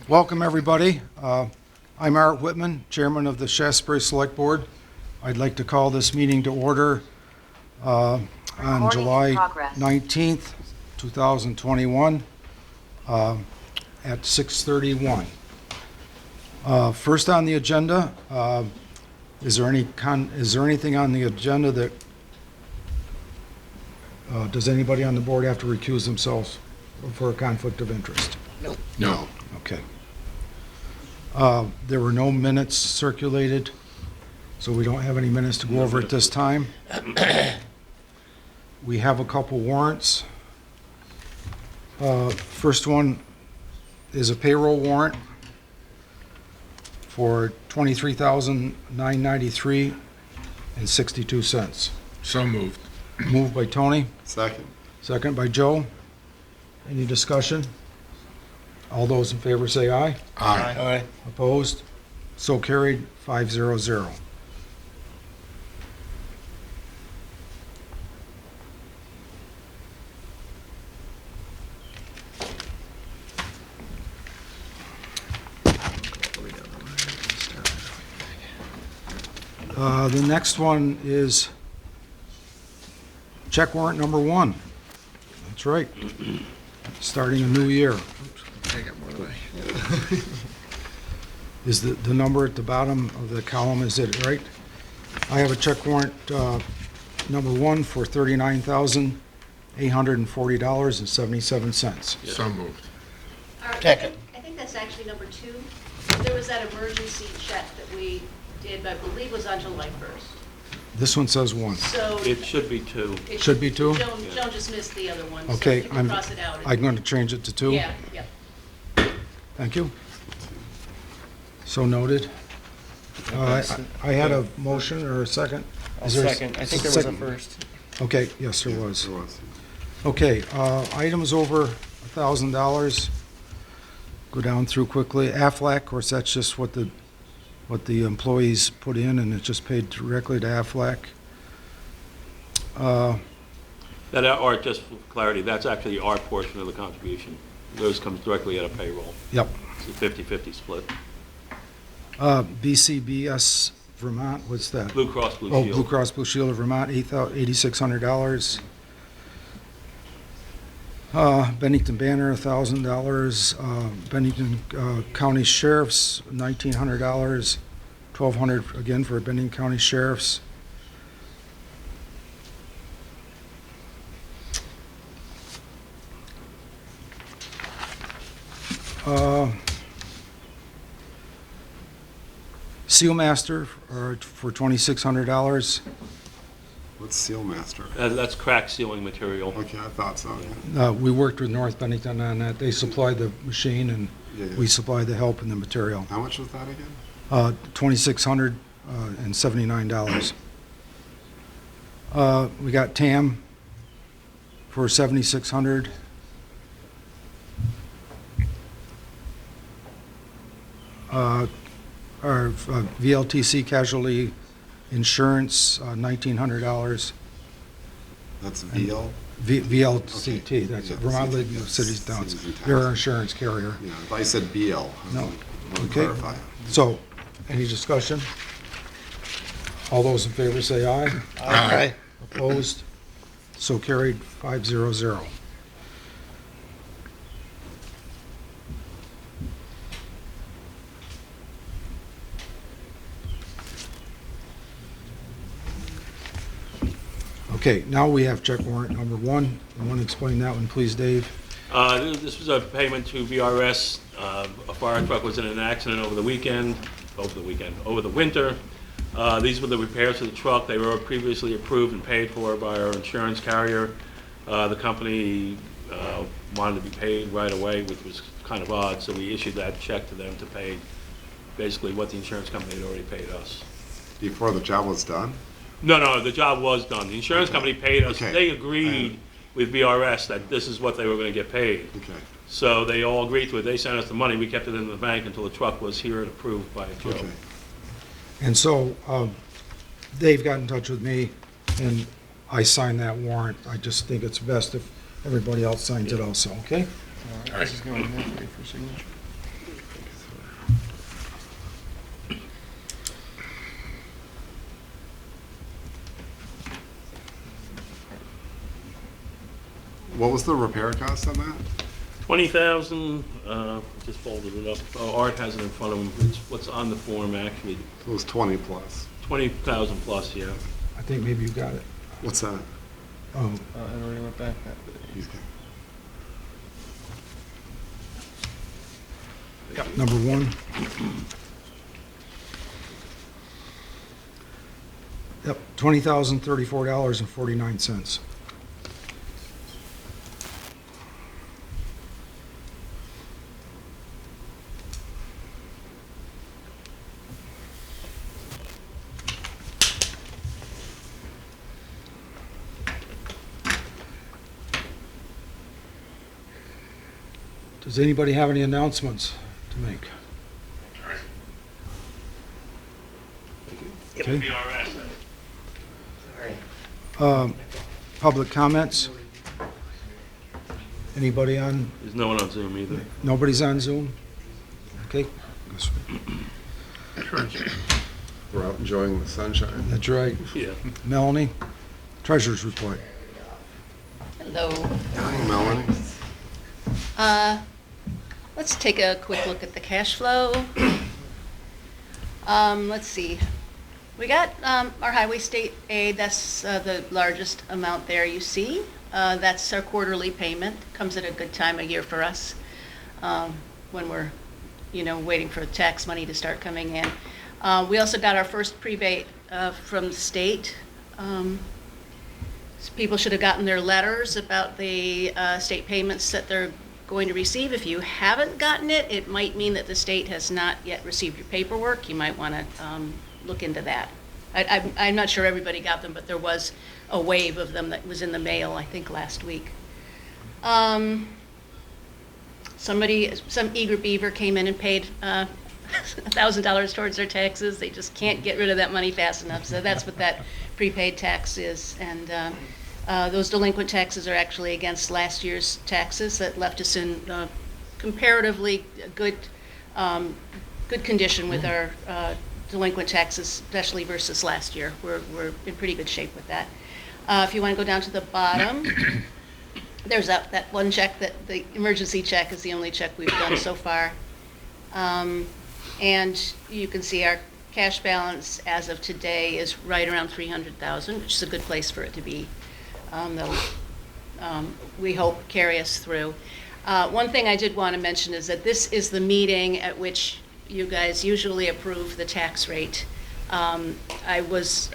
Welcome, everybody. I'm Art Whitman, Chairman of the Shaftsbury Select Board. I'd like to call this meeting to order on Recording in July progress. 19th, 2021 at 6:31. First on the agenda, is there anything on the agenda that does anybody on the board have to recuse themselves for a conflict of interest? No. Okay. There were no minutes circulated, so we don't have any minutes to go over at this time. We have a couple warrants. First one is a payroll warrant for $23,993.62. So moved. Moved by Tony, Second. second by Joe. Any discussion? All those in favor say aye. Aye. Opposed? So carried, 500. The next one is check warrant number 1. That's right. Starting a new year. Is the number at the bottom of the column, is it right? I have a check warrant number 1 for $39,840.77. So moved. Second. I think that's actually number 2. There was that emergency check that we did, I believe was on July 1st. This one says 1. So. It should be 2. it Should be 2? Joan just missed the other one. Okay, So you can cross it out. I'm going to change it to 2. Yeah, yeah. Thank you. So noted. I had a motion or a second? I'll Is there a second. I think there was a second? first. Okay, yes, there was. There was. Okay, items over $1,000, go down through quickly. Aflac, of course, that's just what the employees put in, and it's just paid directly to Aflac. That, Art, just for clarity, that's actually our portion of the contribution. Those comes directly out of payroll. Yep. It's a 50-50 split. BCBS Vermont, what's that? Blue Cross Blue Oh, Shield. Blue Cross Blue Shield of Vermont, $8,600. Bennington Banner, $1,000. Bennington County Sheriff's, $1,900. $1,200 again for Bennington County Sheriff's. Seal Master for $2,600. What's Seal Master? That's crack sealing material. Okay, I thought so. Yeah. We worked with North Bennington on that. They supplied the machine, and Yeah, yeah. we supplied the help and the material. How much was that again? $2,679. We got TAM for $7,600. Our VLTC casualty insurance, $1,900. That's VL? VLCT, Okay. that's Yeah, Vermont CT, League yeah, of Cities and Towns. cities and They're our towns. insurance carrier. Yeah, I thought you said BL. I No. want to Okay. clarify. So, any discussion? All those in favor say aye. Aye. Opposed? So carried, 500. Okay, now we have check warrant number 1. You want to explain that one, please, Dave? This was a payment to VRS. A fire truck was in an accident over the winter. These were the repairs to the truck. They were previously approved and paid for by our insurance carrier. The company wanted to be paid right away, which was kind of odd, so we issued that check to them to pay basically what the insurance company had already paid us. Before the job was done? No, the job was done. The insurance company paid us. Okay. They agreed with VRS that this is what they were going to get paid. Okay. So they all agreed to it. They sent us the money. We kept it in the bank until the truck was here and approved by Joe. Okay. And so Dave got in touch with me, and I signed that warrant. I just think it's best if everybody else signs it also, okay? This is going in there for signature. What was the repair cost on that? 20,000, just folded it up. Oh, Art has it in front of him. It's what's on the form, actually. It was 20 plus. 20,000 plus, yeah. I think maybe you got it. What's that? Oh, I already went back. number one. Yep, $20,034.49. Does anybody have any announcements to make? Okay. Public comments? Anybody on, There's no one on Zoom either. nobody's on Zoom? Okay, We're out enjoying the sunshine. that's right. Yeah. Melanie, treasurer's report. Hello. Hi, Melanie. Let's take a quick look at the cash flow. Let's see. We got our highway state aid, that's the largest amount there you see. That's our quarterly payment, comes at a good time of year for us when we're, waiting for tax money to start coming in. We also got our first prebate from the state. People should have gotten their letters about the state payments that they're going to receive. If you haven't gotten it, it might mean that the state has not yet received your paperwork. You might want to look into that. I'm not sure everybody got them, but there was a wave of them that was in the mail, I think, last week. Some eager beaver came in and paid $1,000 towards their taxes. They just can't get rid of that money fast enough. So that's what that prepaid tax is. And those delinquent taxes are actually against last year's taxes that left us in comparatively good condition with our delinquent taxes, especially versus last year. We're in pretty good shape with that. If you want to go down to the bottom, there's that one check, that the emergency check is the only check we've done so far. And you can see our cash balance as of today is right around $300,000, which is a good place for it to be. That'll, we hope, carry us through. One thing I did want to mention is that this is the meeting at which you guys usually approve the tax rate. I was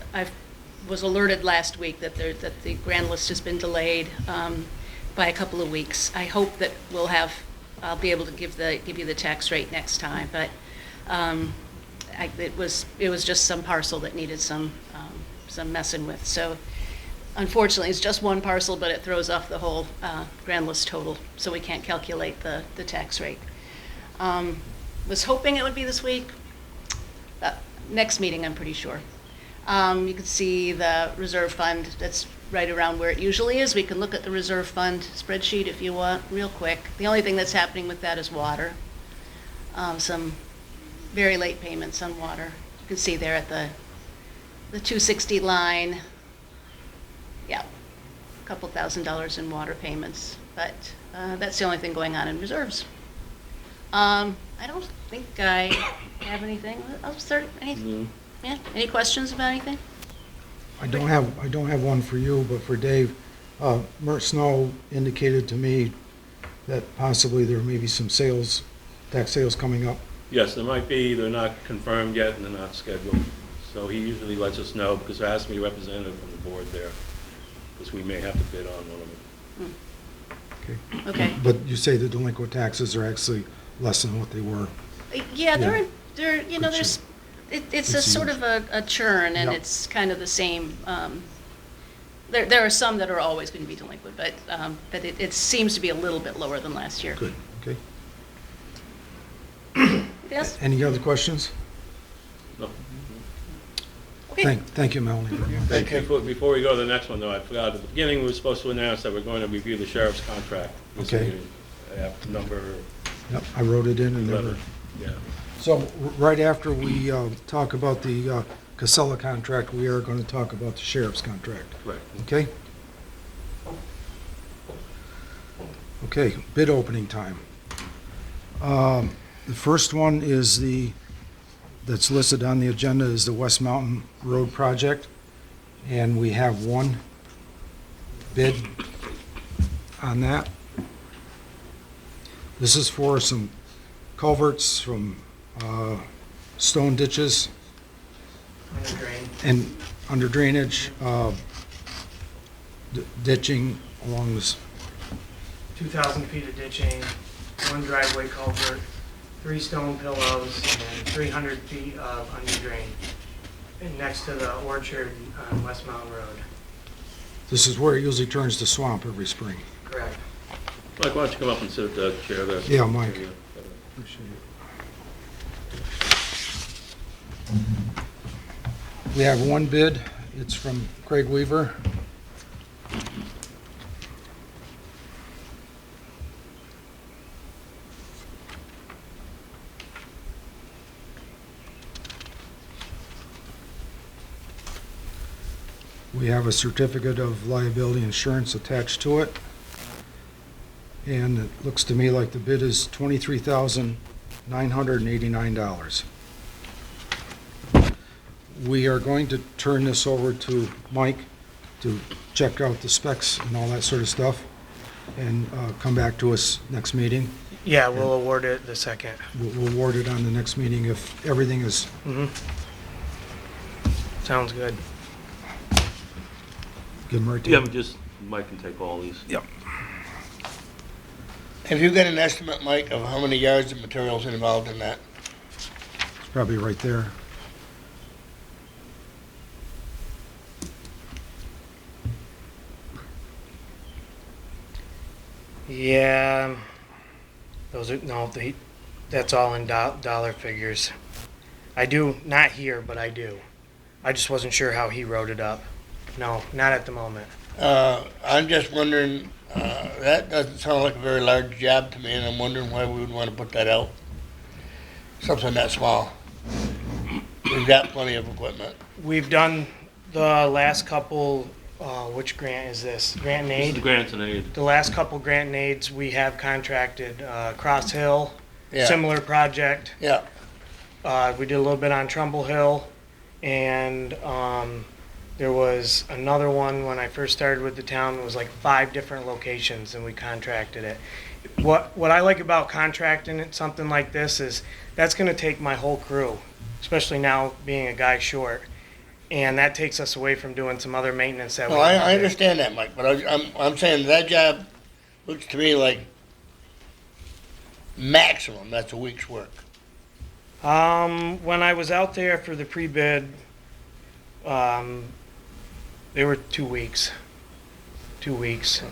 alerted last week that the grand list has been delayed by a couple of weeks. I hope that I'll be able to give you the tax rate next time, but it was just some parcel that needed some messing with. So unfortunately, it's just one parcel, but it throws off the whole grand list total, so we can't calculate the tax rate. Was hoping it would be this week. Next meeting, I'm pretty sure. You can see the reserve fund. That's right around where it usually is. We can look at the reserve fund spreadsheet if you want, real quick. The only thing that's happening with that is water. Some very late payments on water. You can see there at the 260 line. Yeah, a couple $1,000s in water payments, but that's the only thing going on in reserves. I don't think I have anything. Anything? Yeah. Any questions about anything? I don't have one for you, but for Dave, Mert Snow indicated to me that possibly there may be some tax sales coming up. Yes, there might be. They're not confirmed yet and they're not scheduled. So he usually lets us know because there has to be a representative from the board there, because we may have to bid on one of them. Okay. Okay. But you say the delinquent taxes are actually less than what they were. Yeah, Yeah. they're there's it's a sort of a churn, and Yep. it's kind of the same. There are some that are always going to be delinquent, but it seems to be a little bit lower than last year. Good, okay. Yes. Any other questions? No. Okay. Thank you, Melanie. Thank you. Before we go to the next one, though, I forgot, at the beginning, we were supposed to announce that we're going to review the sheriff's contract. This Okay. meeting. I have number Yep, I wrote it in and never. Yeah. So right after we talk about the Casella contract, we are going to talk about the sheriff's contract, Correct. okay? Okay, bid opening time. The first one is that's listed on the agenda is the West Mountain Road project, and we have one bid on that. This is for some culverts from stone ditches Under drain. and under drainage, ditching along this, 2,000 feet of ditching, 1 driveway culvert, 3 stone pillows, and 300 feet of under drain. And next to the orchard on West Mountain Road. this is where it usually turns to swamp every spring. Correct. Mike, why don't you come up and sit at the chair there? Yeah, Mike. We have one bid. It's from Craig Weaver. We have a certificate of liability insurance attached to it. And it looks to me like the bid is $23,989. We are going to turn this over to Mike to check out the specs and all that sort of stuff and come back to us next meeting. Yeah, we'll award it the second. We'll award it on the next meeting if everything is, Sounds good. give them right to Yeah, you. but just, Mike can take all these. Yep. Have you got an estimate, Mike, of how many yards of materials involved in that? It's probably right there. Yeah, those are, no, that's all in dollar figures. I do, not here, but I do. I just wasn't sure how he wrote it up. No, not at the moment. I'm just wondering, that doesn't sound like a very large job to me, and I'm wondering why we would want to put that out. Something that small. We've got plenty of equipment. We've done the last couple, which grant is this? Grant and This is the aid? grants and aid. The last couple grant and aids, we have contracted, Cross Hill, Yeah. similar project. Yeah, We did a little bit on Trumbull Hill, and there was another one when I first started with the town. It was like 5 different locations, and we contracted it. What I like about contracting it, something like this, is that's going to take my whole crew, especially now being a guy short, and that takes us away from doing some other maintenance that we. no, I understand that, Mike, but I'm saying that job looks to me like maximum, that's a week's work. When I was out there for the pre-bid, they were 2 weeks. 2 weeks.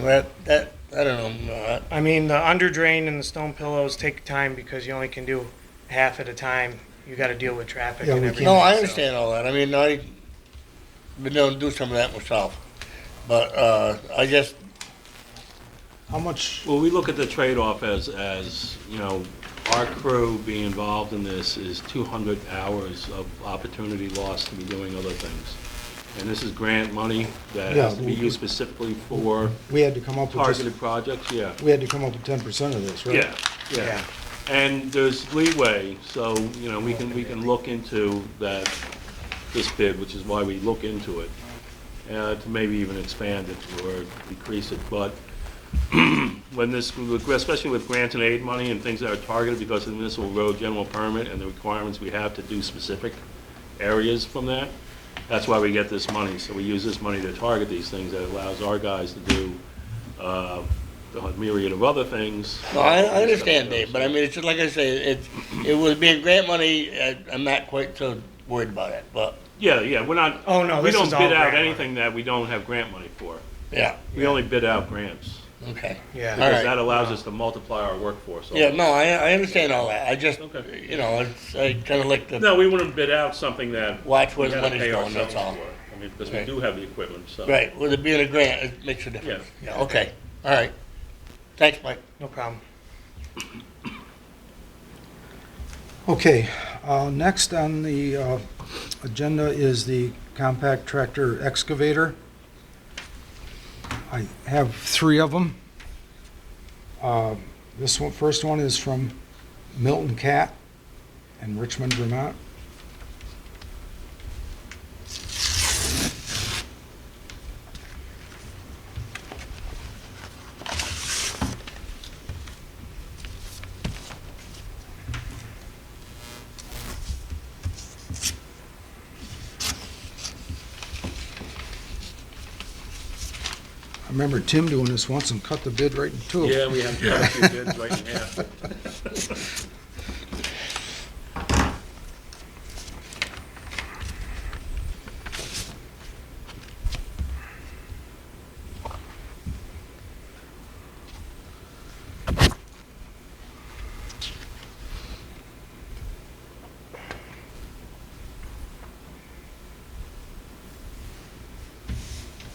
That, I don't know, I mean, the under drain and the stone pillows take time because you only can do half at a time. You got to deal with traffic Yeah, and we everything. no, I so- understand all that. I mean, I've been known to do some of that myself. But, I just, How much, Well, we look at the trade-off as, you know, our crew being involved in this is 200 hours of opportunity lost to be doing other things. And this is grant money that has to be used specifically for we had to come up with targeted just, projects, yeah. we had to come up with 10% of this, right? Yeah, yeah. And there's leeway, so, you know, we can look into that, this bid, which is why we look into it, to maybe even expand it or decrease it. But when this, especially with grant and aid money and things that are targeted because of the municipal road general permit and the requirements we have to do specific areas from that, that's why we get this money. So we use this money to target these things that allows our guys to do a myriad of other things. no, I understand, Dave, but I mean, it's just like I say, it would be grant money, I'm not quite so worried about it, but, Yeah, we're not, Oh, no, we this don't is all bid out grant money. anything that we don't have grant money for. yeah, We only bid out grants, okay. Yeah. All because right. that allows us to multiply our workforce. Yeah, no, I understand all that, I just, Okay. you know, I kinda like to No, we wouldn't bid out something that watch we where the gotta money's pay going, that's ourselves all. for. I mean, because we Right. do have the equipment, so. Right, with it being a grant, it makes a difference. Yeah, okay, all right. Thanks, Mike. No problem. Okay, next on the agenda is the compact tractor excavator. I have three of them. This one, first one is from Milton Cat in Richmond, Vermont. I remember Tim doing this once and cut the bid right in two. Yeah, we have cut a few bids right in half.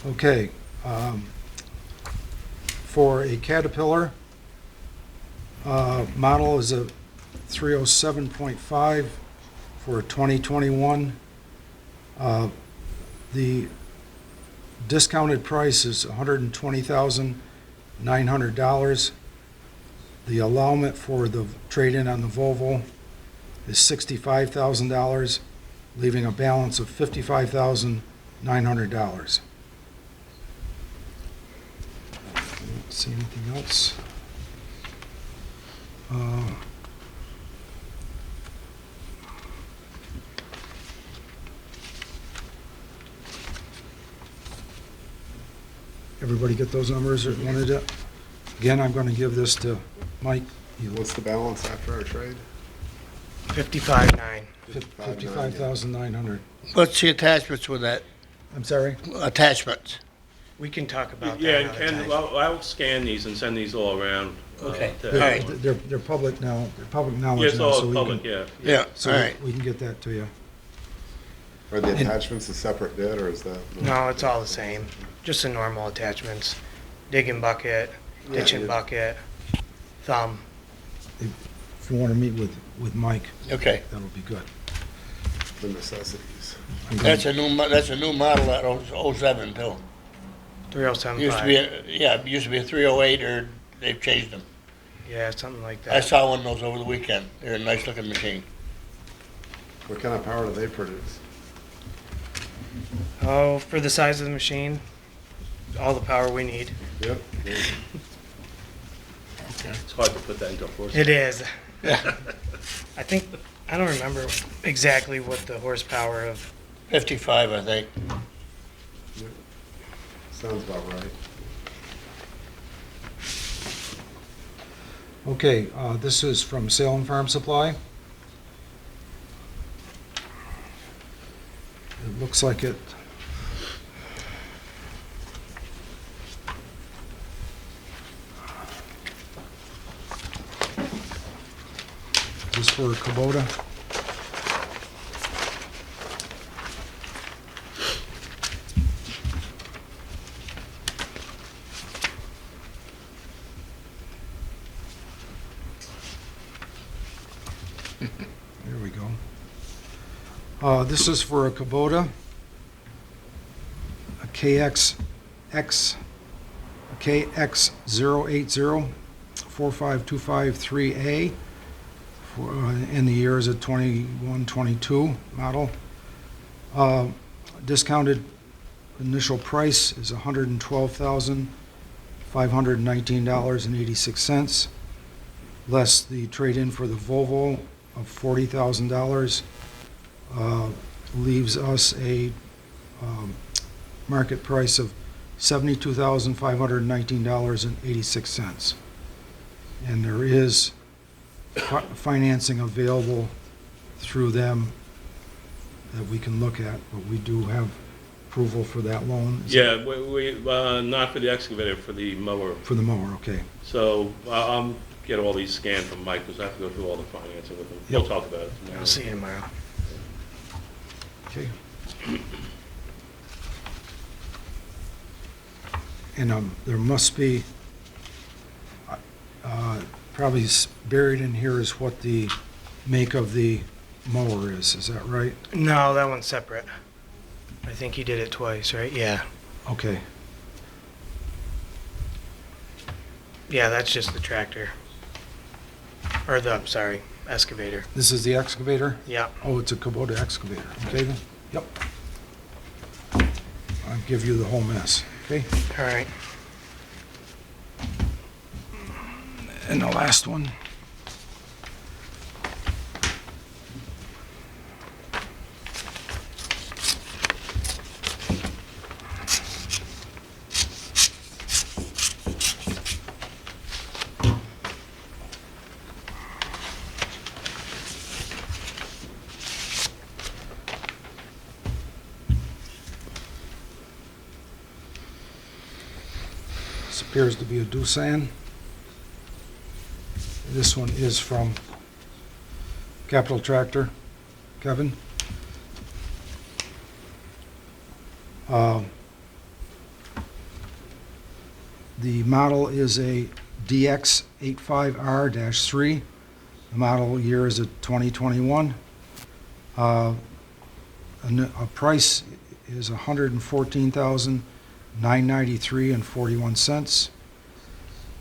Okay, for a Caterpillar, model is a 307.5 for 2021. The discounted price is $120,900. The allowance for the trade-in on the Volvo is $65,000, leaving a balance of $55,900. See anything else? Everybody get those numbers or wanted it? Again, I'm going to give this to Mike. What's the balance after our trade? 55.9. 55,900. What's the attachments with that? I'm sorry? Attachments. We can talk about Yeah, that and another time. well, I'll scan these and send these all around. Okay. To All right. everyone. They're public now. They're public Yeah, knowledge it's now, all so we public, can, yeah. Yeah, so all right. we can get that to you. Are the attachments a separate bid, or is that? No, it's all the same. Just the normal attachments. Digging bucket, Yeah, ditching yeah. bucket, thumb. If you want to meet with Mike, Okay. that'll be good. The necessities. I'm gonna- That's a new model, that 07 too. 3075. Used to be, it used to be a 308, or they've changed them. Yeah, something like I that. saw one of those over the weekend. They're a nice looking machine. What kind of power do they produce? Oh, for the size of the machine, all the power we need. Yep. It's hard to put that into horsepower. It is. I think, I don't remember exactly what the horsepower of, 55, I think. Sounds about right. Okay, this is from Salem Farm Supply. It looks like it. This is for Kubota. There we go. This is for a Kubota, a KX080-45253A, and the year is a 21-22 model. Discounted initial price is $112,519.86, less the trade-in for the Volvo of $40,000, leaves us a market price of $72,519.86. And there is financing available through them that we can look at, but we do have approval for that loan. Yeah, not for the excavator, for the mower. For the mower, okay. So I'll get all these scanned from Mike, because I have to go through all the financing with him. We'll Yep. talk about it tomorrow. I'll see you tomorrow. Okay. And there must be, probably buried in here is what the make of the mower is that right? No, that one's separate. I think he did it twice, right? Yeah. Okay, Yeah, that's just the tractor. Or sorry, excavator. this is the excavator? Yeah. Oh, it's a Kubota excavator, okay then? Yep. I'll give you the whole mess, okay? All right. And the last one. This appears to be a Doosan. This one is from Capital Tractor, Kevin. The model is a DX85R-3. The model year is a 2021. A price is $114,993.41.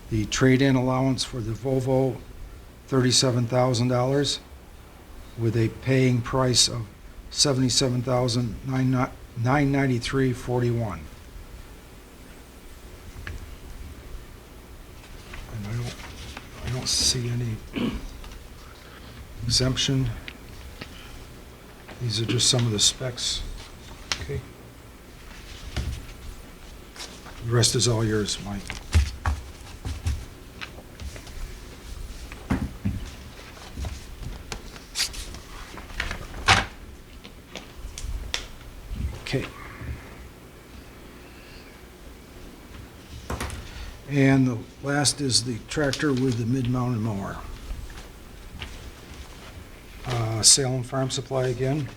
The trade-in allowance for the Volvo, $37,000, with a paying price of $77,993.41. And I don't see any exemption. These are just some of the specs. Okay. The rest is all yours, Mike. Okay. And the last is the tractor with the mid-mounted mower. Salem Farm Supply again.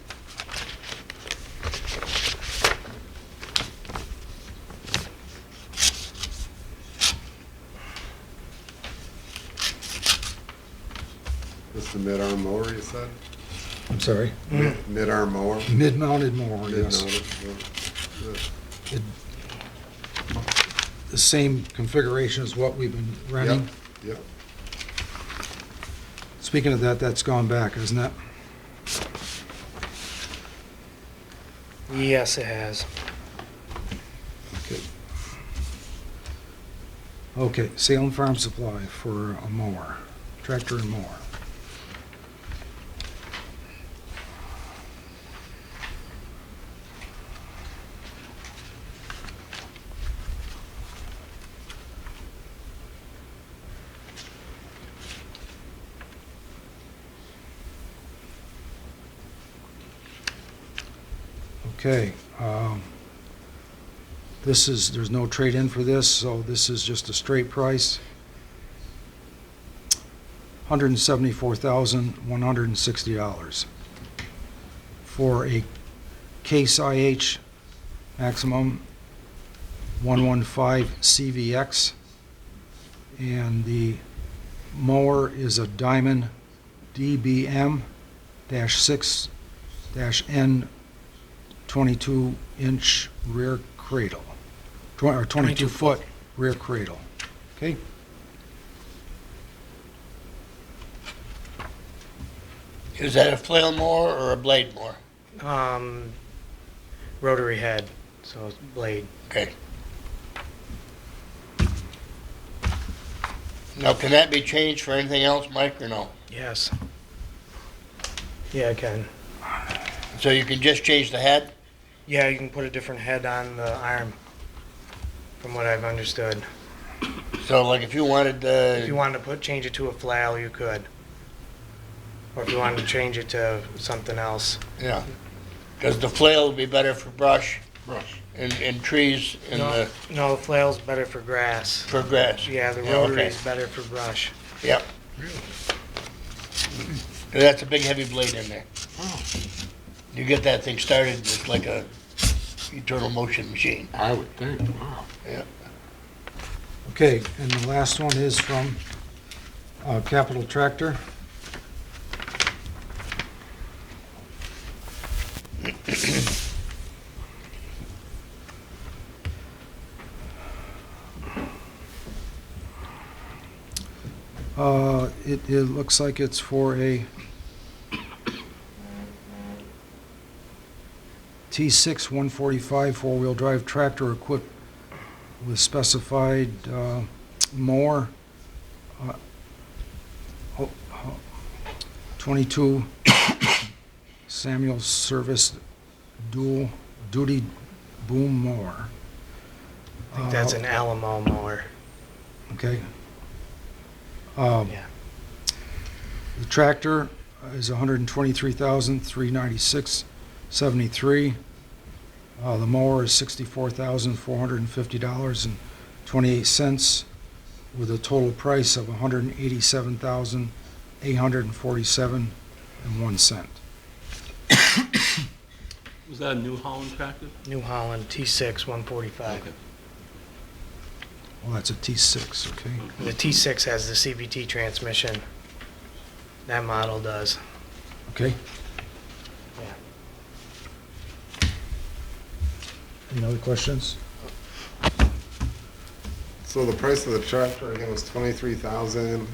This the mid-arm mower, you said? I'm sorry? Mid-arm mower? Mid-mounted mower, yes. Mid-mounted, The same configuration as what we've been yeah. renting. Yep. Speaking of that, that's gone back, isn't it? Yes, it has. Okay. Okay, Salem Farm Supply for a mower, tractor and mower. Okay, there's no trade-in for this, so this is just a straight price. $174,160 for a Case IH maximum 115 CVX, and the mower is a Diamond DBM-6-N 22-inch rear cradle, or 22-foot rear cradle. Okay? Is that a flail mower or a blade mower? Rotary head, so it's blade. Okay. Now, can that be changed for anything else, Mike, or no? Yes. Yeah, I can. So you can just change the head? Yeah, you can put a different head on the arm, from what I've understood. So like if you wanted If you to, wanted to change it to a flail, you could. Or if you wanted to change it to something else. yeah, because the flail would be better for brush and trees and No, no, the flail's better for grass. for grass. Yeah, the Yeah, rotary okay. is better for brush. Yep. That's a big heavy blade in there. You get that thing started, it's like a eternal motion machine. I would think, wow. Yeah. Okay, and the last one is from Capital tractor. It looks like it's for a T6 145 four-wheel drive tractor equipped with specified mower, 22 Samuel Service dual duty boom mower. I think that's an Alamo mower. Okay. Yeah. The tractor is $123,396.73. The mower is $64,450.28 with a total price of $187,847.01. Was that a New Holland tractor? New Holland T6 145. Okay. Well, that's a T6, okay. The T6 has the CVT transmission. That model does. Okay. Yeah. Any other questions? So the price of the tractor again was 23,000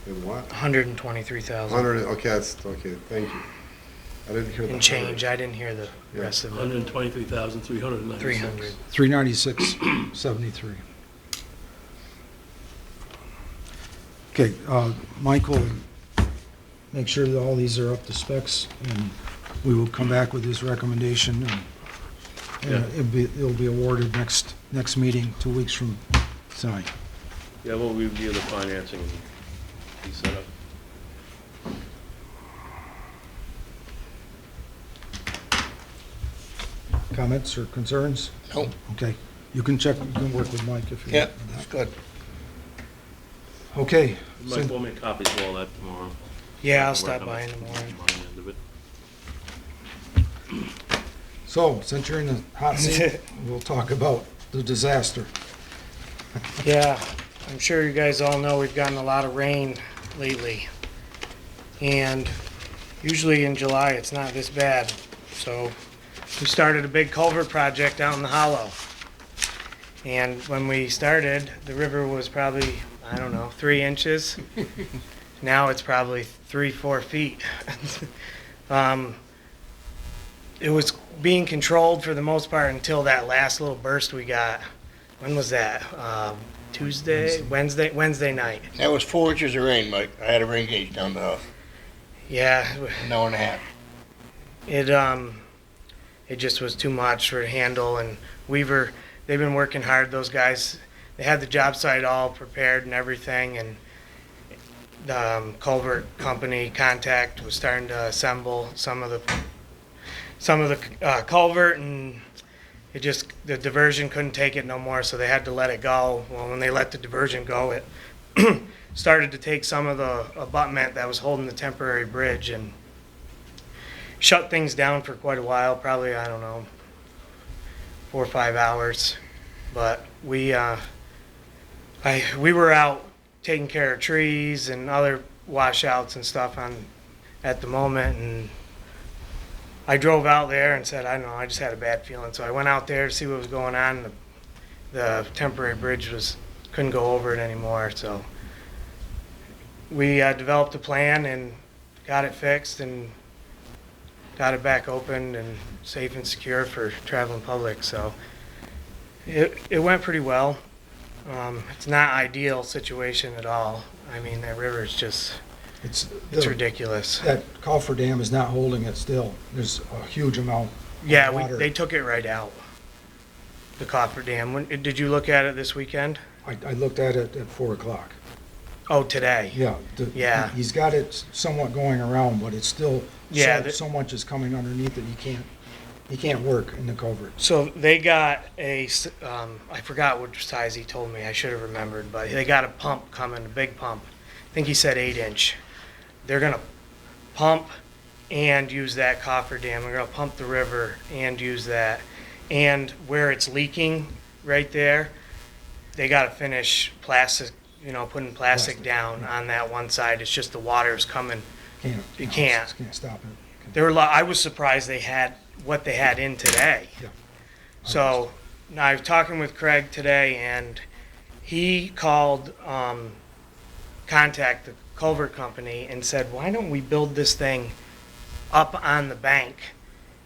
and what? 123,000 100, okay, that's, okay, thank you. I didn't hear the. and change. I didn't hear the Yeah. rest of it. 123,396. 300. 396.73. Okay, Michael, make sure that all these are up to specs, and we will come back with his recommendation, and Yeah. it'll be awarded next meeting, 2 weeks from tonight. Yeah, we'll review the financing and be set up. Comments or concerns? Nope. Okay, you can work with Mike if you Yeah, want. that's good. Okay, Mike will make copies of all that tomorrow. Yeah, I'll Work stop on by it in the morning. on the end of it. so since you're in the hot seat, we'll talk about the disaster. Yeah, I'm sure you guys all know we've gotten a lot of rain lately. And usually in July, it's not this bad. So we started a big culvert project out in the hollow. And when we started, the river was probably, I don't know, 3 inches. Now it's probably 3-4 feet. It was being controlled for the most part until that last little burst we got. When was that? Wednesday night. That was 4 inches of rain, Mike. I had a rain gauge down the house, Yeah, an hour and a half. it just was too much for to handle. And Weaver, they've been working hard. Those guys, they had the job site all prepared and everything, and the culvert company Contact was starting to assemble some of the culvert, and the diversion couldn't take it no more, so they had to let it go. Well, when they let the diversion go, it started to take some of the abutment that was holding the temporary bridge and shut things down for quite a while, probably, I don't know, 4 or 5 hours. But we were out taking care of trees and other washouts and stuff at the moment, and I drove out there and said, I don't know, I just had a bad feeling. So I went out there to see what was going on. The temporary bridge couldn't go over it anymore. So we developed a plan and got it fixed and got it back open and safe and secure for traveling public. So it went pretty well. It's not ideal situation at all. I mean, that river is just, It's ridiculous. That coffer dam is not holding it still. There's a huge amount of Yeah, water. they took it right out, the coffer dam. Did you look at it this weekend? I looked at it at 4 o'clock. Oh, today? Yeah. Yeah. He's got it somewhat going around, but it's still, Yeah, so much is coming underneath it, he can't work in the culvert. So they got I forgot which size he told me, I should have remembered, but they got a pump coming, a big pump. I think he said 8-inch. They're gonna pump and use that coffer dam. They're gonna pump the river and use that. And where it's leaking right there, they gotta finish putting plastic down on that one side. It's just the water's coming. You can't. Can't stop it. There were I was surprised they had what they had in today. Yeah. So now I was talking with Craig today, and he called contact the culvert company and said, why don't we build this thing up on the bank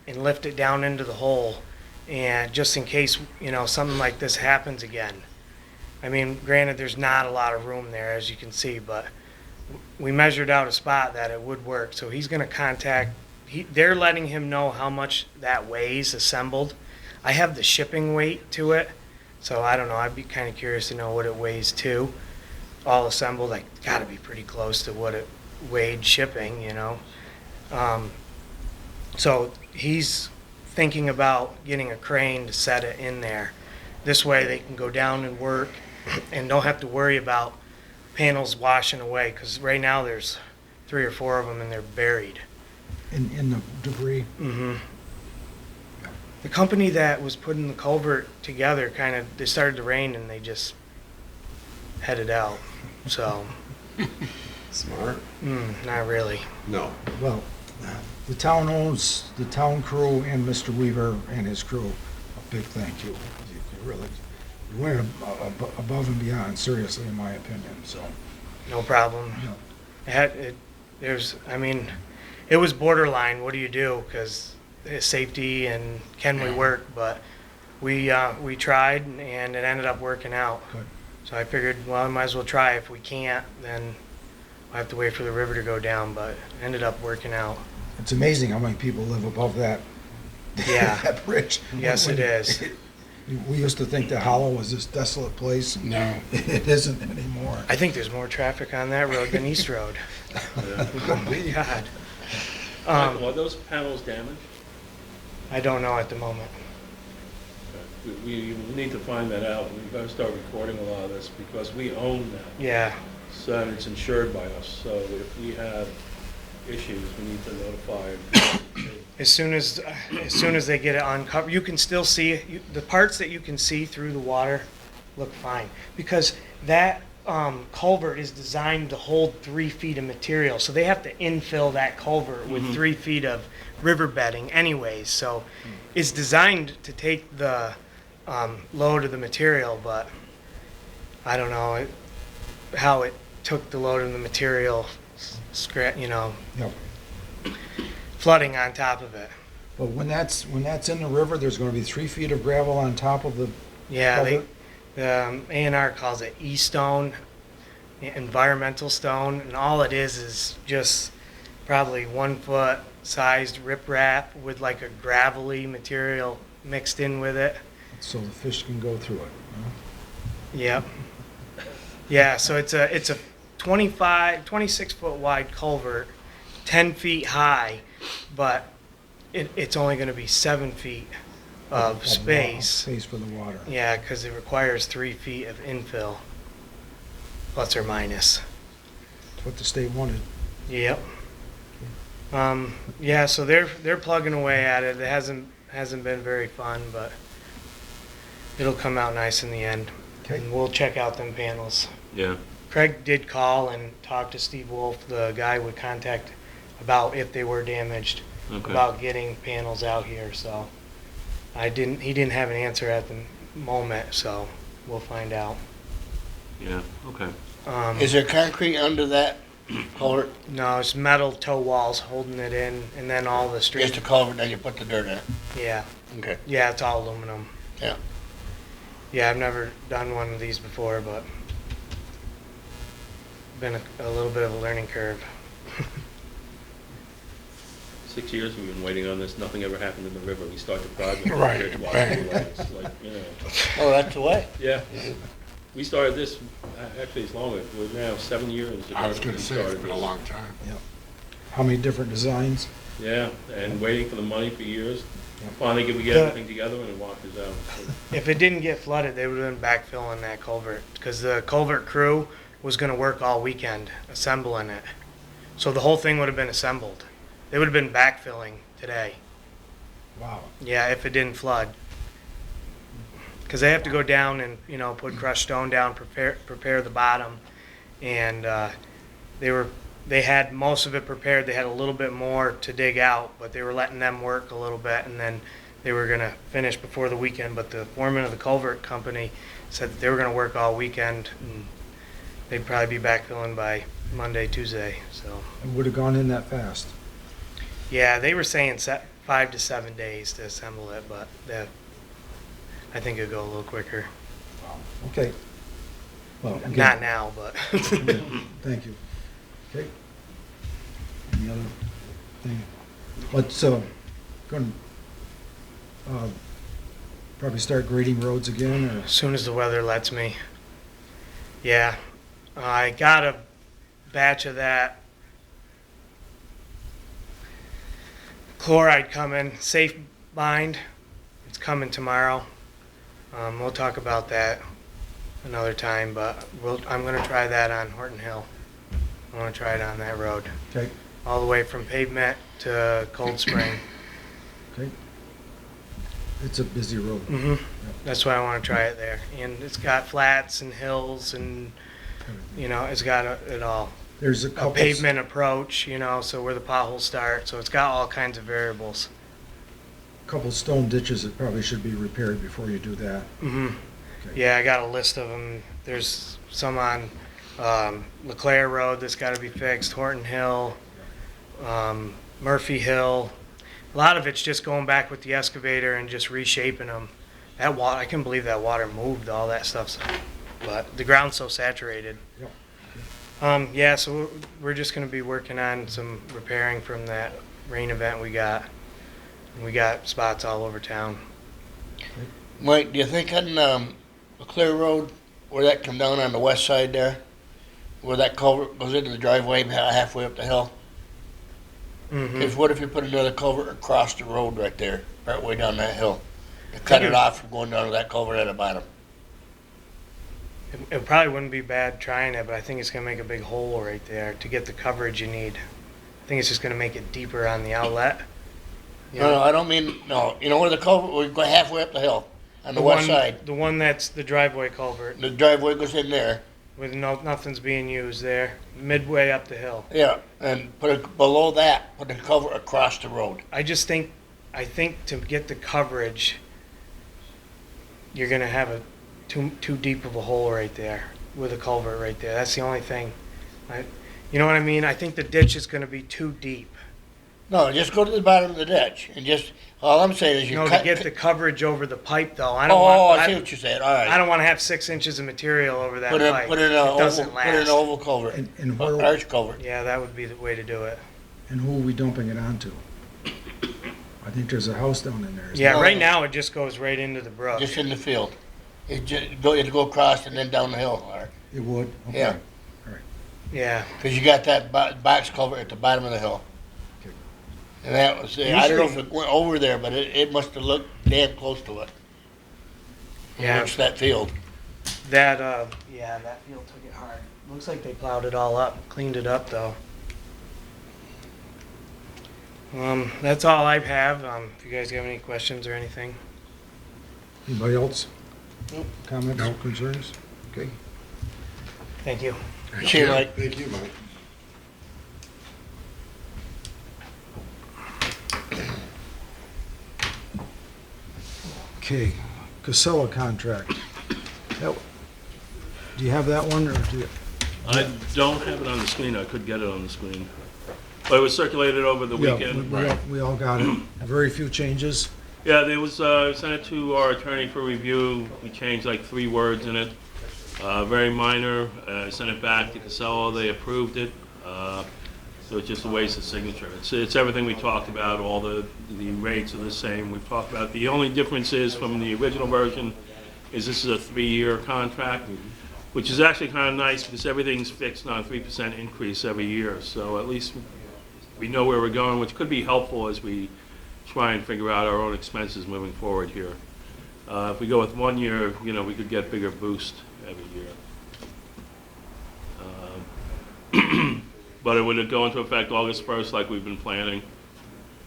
and lift it down into the hole, and just in case something like this happens again. I mean, granted, there's not a lot of room there, as you can see, but we measured out a spot that it would work. So he's going to contact. They're letting him know how much that weighs assembled. I have the shipping weight to it, so I don't know. I'd be kind of curious to know what it weighs too. All assembled, like, got to be pretty close to what it weighed shipping, So he's thinking about getting a crane to set it in there. This way they can go down and work and don't have to worry about panels washing away, because right now there's 3 or 4 of them and they're buried. In the debris. Mm-hmm. The company that was putting the culvert together they started to rain and they just headed out. So, Smart? not really. No. Well, the town owes the town crew and Mr. Weaver and his crew a big thank you. You went above and beyond, seriously, in my opinion, so. No problem. Yeah. It was borderline. What do you do? Because safety and can we work? But we tried and it ended up working out. Good. So I figured, well, I might as well try. If we can't, then we'll have to wait for the river to go down. But it ended up working out. It's amazing how many people live above that, Yeah. that bridge. Yes, it is. We used to think that Hollow was this desolate place. No. It isn't anymore. I think there's more traffic on that road than East Road. Oh my God. Michael, are those panels damaged? I don't know at the moment. We need to find that out. We've got to start recording a lot of this because we own that. Yeah. So it's insured by us. So if we have issues, we need to notify. As soon as they get it uncovered, you can still see the parts that you can see through the water look fine, because that culvert is designed to hold 3 feet of material, so they have to infill that culvert with 3 feet of river bedding anyways. So it's designed to take the load of the material, but I don't know how it took the load of the material, Yep. flooding on top of it. But when that's in the river, there's gonna be 3 feet of gravel on top of the Yeah, culvert? the A&R calls it E-stone, environmental stone, and all it is just probably 1 foot sized riprap with like a gravelly material mixed in with it. So the fish can go through it, huh? Yep. Yeah, so it's a 26 foot wide culvert, 10 feet high, but it's only going to be 7 feet of space. Space for the water. Yeah, because it requires 3 feet of infill, plus or minus. That's what the state wanted. Yep. Yeah, so they're plugging away at it. It hasn't been very fun, but it'll come out nice in the end. Okay. And we'll check out them panels. Yeah. Craig did call and talk to Steve Wolf, the guy with contact, about if they were damaged, Okay. about getting panels out here. So he didn't have an answer at the moment, so we'll find out. Yeah. Okay. Is there concrete under that culvert? No, it's metal toe walls holding it in, and then all the street. Just a culvert, then you put the dirt in it? Yeah, Okay. yeah, it's all aluminum. Yeah. Yeah, I've never done one of these before, but been a little bit of a learning curve. 6 years we've been waiting on this. Nothing ever happened in the river. We start the project. Right, It's bang. like, Oh, that's the way? Yeah. We started this, actually it's longer. We're now 7 years ago. I was gonna we say, it's started been a this. long time. How many different designs? Yeah, and waiting for the money for years. Yep. Finally, we get The- everything together and it walked us out. If it didn't get flooded, they would have been backfilling that culvert, because the culvert crew was going to work all weekend assembling it. So the whole thing would have been assembled. They would have been backfilling today. Wow. Yeah, if it didn't flood. Because they have to go down and, put crushed stone down, prepare the bottom, and they had most of it prepared. They had a little bit more to dig out, but they were letting them work a little bit, and then they were gonna finish before the weekend. But the foreman of the culvert company said that they were gonna work all weekend, and they'd probably be backfilling by Monday, Tuesday. So It would have gone in that fast. yeah, they were saying 5 to 7 days to assemble it, but I think it'd go a little quicker. Okay. Well, again, Not now, but thank you. Okay. Any other thing? Let's, going to probably start grading roads again, or? as soon as the weather lets me. Yeah, I got a batch of that chloride coming, safe bind. It's coming tomorrow. We'll talk about that another time, but I'm going to try that on Horton Hill. I want to try it on that road, Okay, all the way from pavement to Cold Spring. okay. It's a busy road. hmm That's why I want to try it there. And it's got flats and hills and, it's got it all. There's a A couple. pavement approach, so where the potholes start. So it's got all kinds of variables. Couple stone ditches that probably should be repaired before you do that. hmm Okay. Yeah, I got a list of them. There's some on LeClaire Road that's got to be fixed, Horton Hill, Murphy Hill. A lot of it's just going back with the excavator and just reshaping them. That water, I can believe that water moved all that stuff, but the ground's so saturated. Yep. Yeah, so we're just going to be working on some repairing from that rain event we got. We got spots all over town. Mike, do you think on the Clear Road, where that come down on the west side there, where that culvert goes into the driveway halfway up the hill? hmm If what if you put another culvert across the road right there, right way down that hill, to cut it off from going down to that culvert at the bottom? It probably wouldn't be bad trying it, but I think it's going to make a big hole right there to get the coverage you need. I think it's just going to make it deeper on the outlet. No, I don't mean, no, you know where the culvert, we go halfway up the hill, on the one, west side. The one that's the driveway culvert The driveway goes in there, with nothing's being used there, midway up the hill. yeah, and put it below that, put the culvert across the road. I think to get the coverage, you're going to have a too deep of a hole right there with a culvert right there. That's the only thing. You know what I mean? I think the ditch is going to be too deep. No, just go to the bottom of the ditch, and just, all I'm saying is you No, cut. to get the coverage over the pipe though. I Oh, don't want. I see what you're saying, all right. I don't want to have 6 inches of material over that Put in, pipe. put in It an oval, doesn't put in an last. oval culvert, And where, arch culvert. Yeah, that would be the way to do it. and who are we dumping it onto? I think there's a house down in there. isn't Yeah, No. right now it just goes right into the brook. Just in the field. It'd go across and then down the hill, all right? It would? Okay. Yeah. Yeah. Because you got that box culvert at the bottom of the hill. Okay. And that was, I don't know if it went over there, but it must have looked damn close to it. Yeah. It's that field. That field took it hard. Looks like they plowed it all up, cleaned it up though. That's all I have. If you guys have any questions or anything. Anybody else? Nope. Comments, concerns? Okay. Thank you. See you, Mike. Thank you, Mike. Okay, Casella contract. Do you have that one, or do you? I don't have it on the screen, I could get it on the screen. But it was circulated over the Yeah, weekend. we all got it. Very few changes. Yeah, there was, sent it to our attorney for review, we changed like 3 words in it. Very minor, I sent it back to Casella, they approved it. So it's just a waste of signature. It's everything we talked about, all the rates are the same, we've talked about. The only difference is from the original version is this is a 3-year contract, which is actually kind of nice because everything's fixed on a 3% increase every year. So at least we know where we're going, which could be helpful as we try and figure out our own expenses moving forward here. If we go with 1 year, we could get bigger boost every year. But it would go into effect August 1st like we've been planning.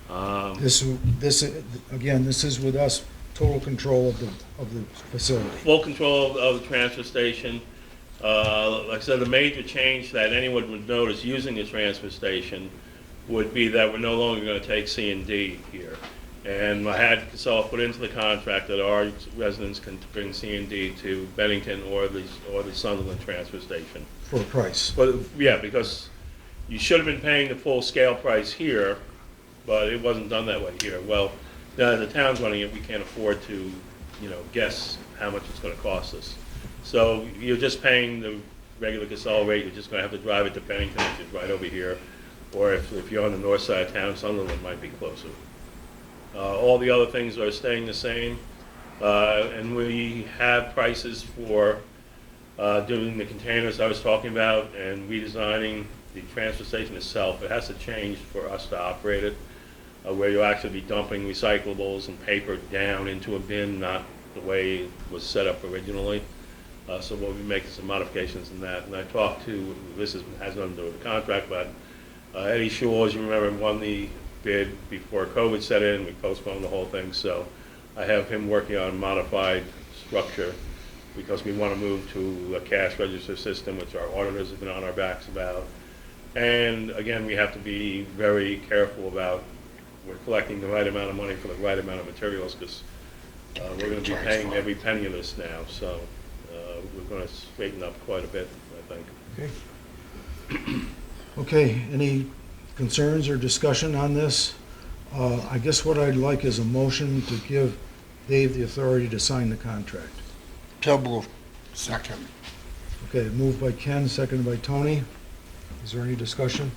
Again, this is with us, total control of the facility. Full control of the transfer station. Like I said, the major change that anyone would notice using the transfer station would be that we're no longer going to take C and D here. And I had Casella put into the contract that our residents can bring C and D to Bennington or the Sunderland transfer station. For a price. But, yeah, because you should have been paying the full scale price here, but it wasn't done that way here. Well, now that the town's running it, we can't afford to, guess how much it's gonna cost us. So you're just paying the regular Casella rate, you're just gonna have to drive it to Bennington, which is right over here. Or if you're on the north side of town, Sunderland might be closer. All the other things are staying the same. And we have prices for doing the containers I was talking about and redesigning the transfer station itself. It has to change for us to operate it, where you'll actually be dumping recyclables and paper down into a bin, not the way it was set up originally. So we'll be making some modifications in that. And I talked to, has nothing to do with the contract, but Eddie Shaw, as you remember, won the bid before COVID set in. We postponed the whole thing. So I have him working on a modified structure because we want to move to a cash register system, which our auditors have been on our backs about. And again, we have to be very careful about we're collecting the right amount of money for the right amount of materials because we're going to be paying every penny of this now. So we're going to straighten up quite a bit, I think. Okay. Okay, any concerns or discussion on this? I guess what I'd like is a motion to give Dave the authority to sign the contract. So moved. Second. Okay, moved by Ken, seconded by Tony. Is there any discussion?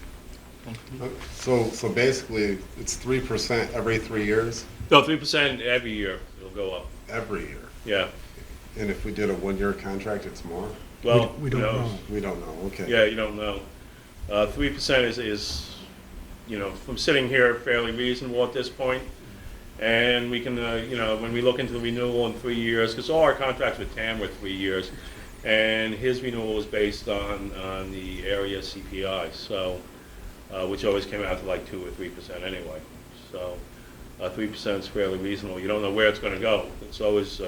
So basically, it's 3% every 3 years, No, 3% every year it'll go up. every year. Yeah. And if we did a 1-year contract, it's more? Well, We don't know. We don't know, okay. Yeah, you don't know. 3% is, from sitting here, fairly reasonable at this point. And we can, when we look into the renewal in 3 years, because all our contracts with TAM were 3 years, and his renewal was based on the area CPI, so, which always came out to like 2 or 3% anyway. So 3% is fairly reasonable. You don't know where it's going to go. It's always,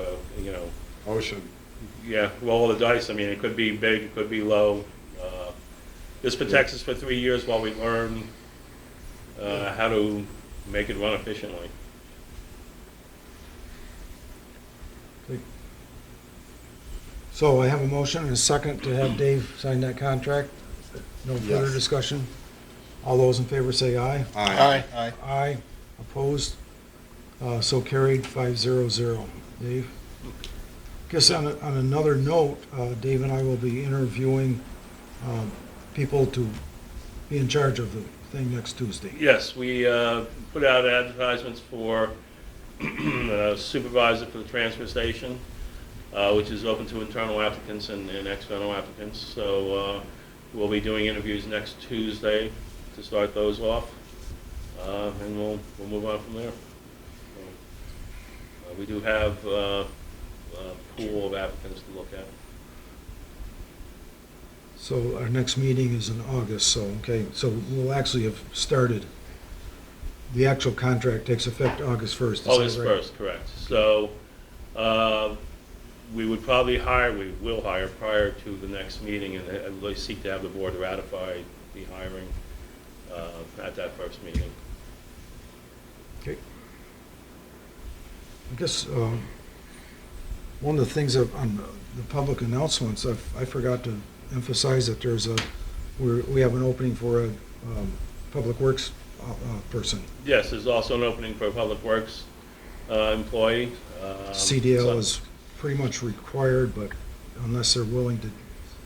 Ocean. yeah, roll the dice. I mean, it could be big, it could be low. This protects us for 3 years while we learn how to make it run efficiently. So I have a motion and a second to have Dave sign that contract. No further Yes. discussion? All those in favor say aye. Aye. Aye. Aye. Opposed? So carried, 500. Dave? Guess on another note, Dave and I will be interviewing people to be in charge of the thing next Tuesday. Yes, we put out advertisements for supervisor for the transfer station, which is open to internal applicants and external applicants. So we'll be doing interviews next Tuesday to start those off, and we'll move on from there. We do have a pool of applicants to look at. So our next meeting is in August, so, okay, so we'll actually have started. The actual contract takes effect August 1st. is that August right? 1st, correct. So we would probably we will hire prior to the next meeting and at least seek to have the board ratify the hiring at that first meeting. Okay. I guess one of the things on the public announcements, I forgot to emphasize that we have an opening for a public works person. Yes, there's also an opening for a public works employee. CDL so is pretty much required, but unless they're willing to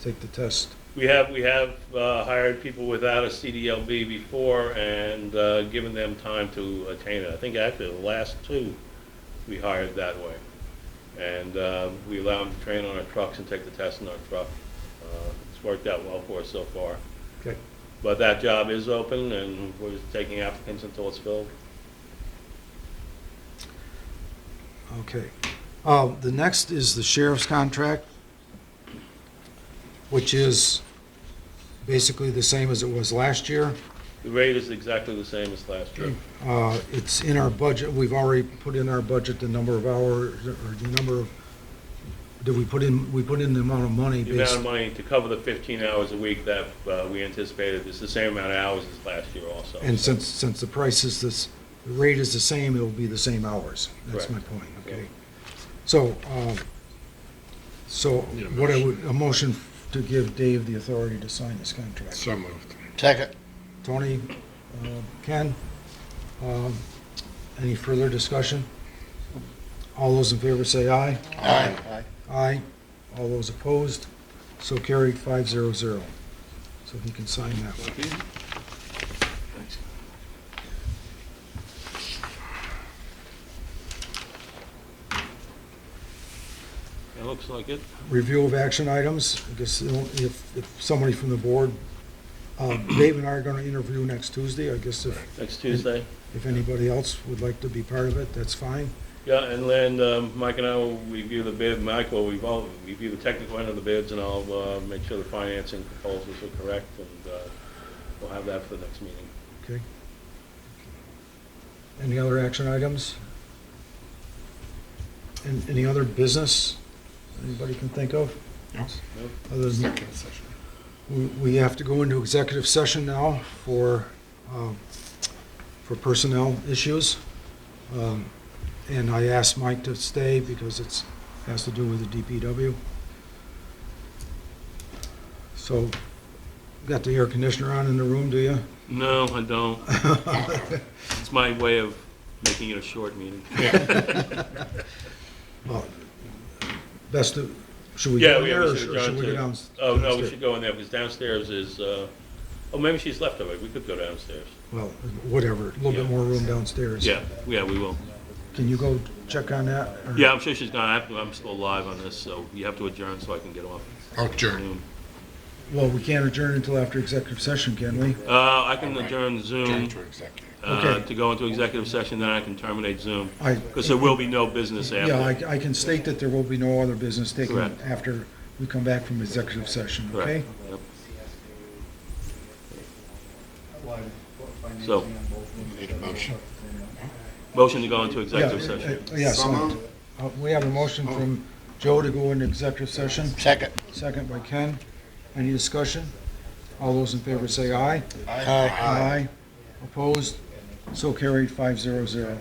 take the test. we have hired people without a CDLB before and given them time to attain it. I think actually the last two we hired that way. And we allow them to train on our trucks and take the test in our truck. It's worked out well for us so far. Okay. But that job is open and we're taking applicants until it's filled. Okay. The next is the sheriff's contract, which is basically the same as it was last year. The rate is exactly the same as last year. It's in our budget. We've already put in our budget the number of hours or the number of Did we put in the amount of money The amount based? of money to cover the 15 hours a week that we anticipated is the same amount of hours as last year also. And since the price is this, the rate is the same, it'll be the same hours. That's my Correct. point, okay? So, what I would, a motion to give Dave the authority to sign this contract. So moved. Second. Tony, Ken, any further discussion? All those in favor say aye. Aye. Aye. All those opposed, so carried 500. So he can sign that one. Thank you. Thanks. That looks like it. Review of action items, I guess if somebody from the board, Dave and I are going to interview next Tuesday. I guess Next Tuesday. if anybody else would like to be part of it, that's fine. Yeah, and then Mike and I will review the bid. Mike will review the technical end of the bids, and I'll make sure the financing proposals are correct, and we'll have that for the next meeting. Okay. Any other action items? And any other business anybody can think of? No. Other than, Second session. we have to go into executive session now for personnel issues. And I asked Mike to stay because has to do with the DPW. So, got the air conditioner on in the room, do you? No, I don't. It's my way of making it a short meeting. Well, best to, should we Yeah, go we there or should should adjourn we go to. down? Oh, no, we downstairs? should go in there, because downstairs is, maybe she's left already. We could go downstairs. Well, whatever, a little bit Yeah. more room downstairs. Yeah, we will. Can you go check on that? or- Yeah, I'm sure she's gonna have to. I'm still live on this, so you have to adjourn so I can get off. Oh, adjourn. Zoom. Well, we can't adjourn until after executive session, can we? I can adjourn Zoom Adjourn to executive. Okay. to go into executive session, then I can terminate Zoom, I, because there will be no business after. yeah, I can state that there will be no other business taken Correct. after we come back from executive session, Correct. okay? Yep. So, Need a motion. motion to go into Yeah, executive session. Yes, So moved. we have a motion from Joe to go into executive session, Second. second by Ken. Any discussion? All those in favor say aye. Aye. Opposed? So carried 500. So